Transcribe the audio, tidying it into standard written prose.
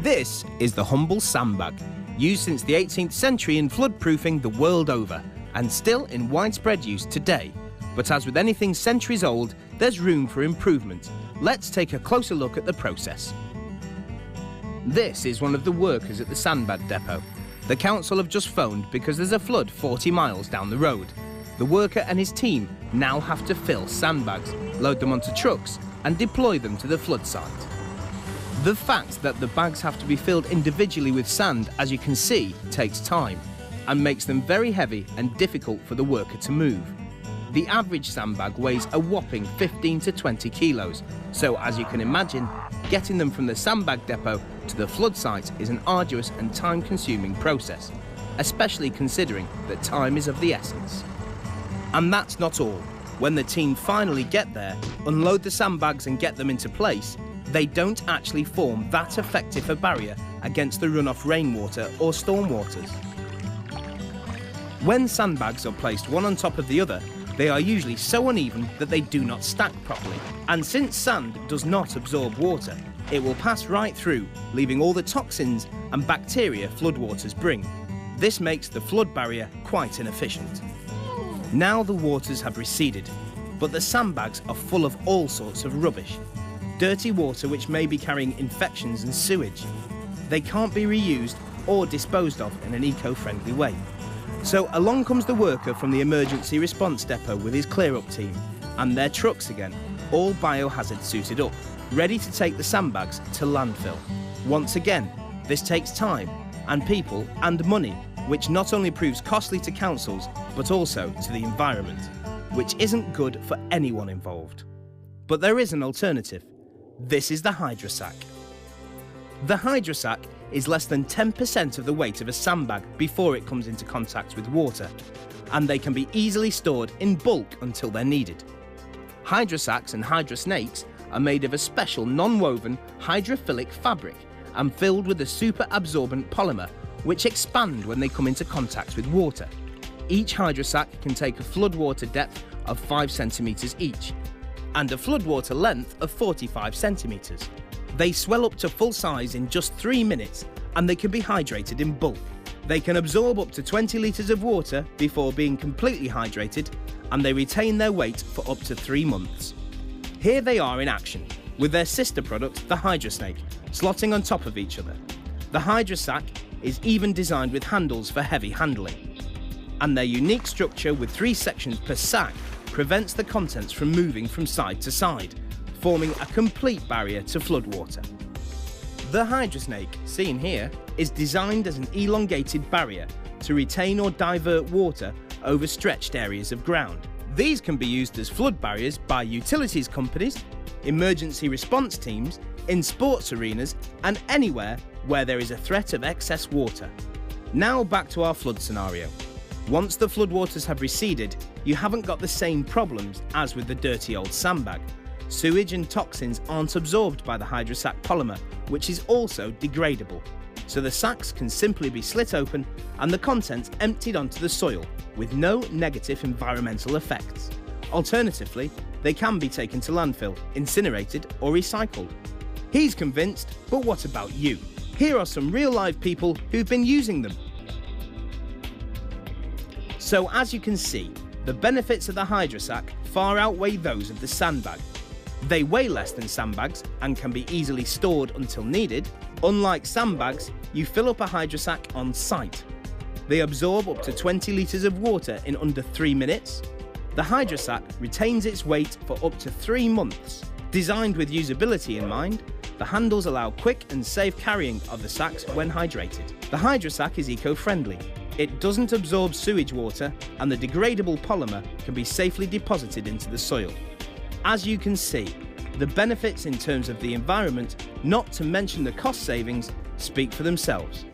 This is the humble sandbag, used since the 18th century in floodproofing the world over, and still in widespread use today. But as with anything centuries old, there's room for improvement. Let's take a closer look at the process. This is one of the workers at the sandbag depot. The council have just phoned because there's a flood 40 miles down the road. The worker and his team now have to fill sandbags, load them onto trucks and deploy them to the flood site. The fact that the bags have to be filled individually with sand, as you can see, takes time and makes them very heavy and difficult for the worker to move. The average sandbag weighs a whopping 15 to 20 kilos, so as you can imagine, getting them from the sandbag depot to the flood site is an arduous and time-consuming process, especially considering that time is of the essence. And that's not all. When the team finally get there, unload the sandbags and get them into place, they don't actually form that effective a barrier against the runoff rainwater or storm waters. When sandbags are placed one on top of the other, they are usually so uneven that they do not stack properly. And since sand does not absorb water, it will pass right through, leaving all the toxins and bacteria floodwaters bring. This makes the flood barrier quite inefficient. Now the waters have receded, but the sandbags are full of all sorts of rubbish. Dirty water which may be carrying infections and sewage. They can't be reused or disposed of in an eco-friendly way. So along comes the worker from the emergency response depot with his clear-up team and their trucks again, all biohazard suited up, ready to take the sandbags to landfill. Once again, this takes time and people and money, which not only proves costly to councils but also to the environment, which isn't good for anyone involved. But there is an alternative. This is the Hydrosack. The Hydrosack is less than 10% of the weight of a sandbag before it comes into contact with water, and they can be easily stored in bulk until they're needed. Hydrosacks and hydrosnakes are made of a special non-woven hydrophilic fabric and filled with a super absorbent polymer which expand when they come into contact with water. Each hydrosack can take a floodwater depth of 5 centimetres each and a floodwater length of 45 centimetres. They swell up to full size in just 3 minutes and they can be hydrated in bulk. They can absorb up to 20 litres of water before being completely hydrated, and they retain their weight for up to 3 months. Here they are in action, with their sister product, the Hydrosnake, slotting on top of each other. The Hydrosack is even designed with handles for heavy handling, and their unique structure with 3 sections per sack prevents the contents from moving from side to side, forming a complete barrier to floodwater. The Hydrosnake, seen here, is designed as an elongated barrier to retain or divert water over stretched areas of ground. These can be used as flood barriers by utilities companies, emergency response teams, in sports arenas and anywhere where there is a threat of excess water. Now back to our flood scenario. Once the floodwaters have receded, you haven't got the same problems as with the dirty old sandbag. Sewage and toxins aren't absorbed by the Hydrosack polymer, which is also degradable. So the sacks can simply be slit open and the contents emptied onto the soil with no negative environmental effects. Alternatively, they can be taken to landfill, incinerated or recycled. He's convinced, but what about you? Here are some real live people who've been using them. So as you can see, the benefits of the Hydrosack far outweigh those of the sandbag. They weigh less than sandbags and can be easily stored until needed. Unlike sandbags, you fill up a Hydrosack on site. They absorb up to 20 litres of water in under 3 minutes. The Hydrosack retains its weight for up to 3 months. Designed with usability in mind, the handles allow quick and safe carrying of the sacks when hydrated. The Hydrosack is eco-friendly. It doesn't absorb sewage water and the degradable polymer can be safely deposited into the soil. As you can see, the benefits in terms of the environment, not to mention the cost savings, speak for themselves.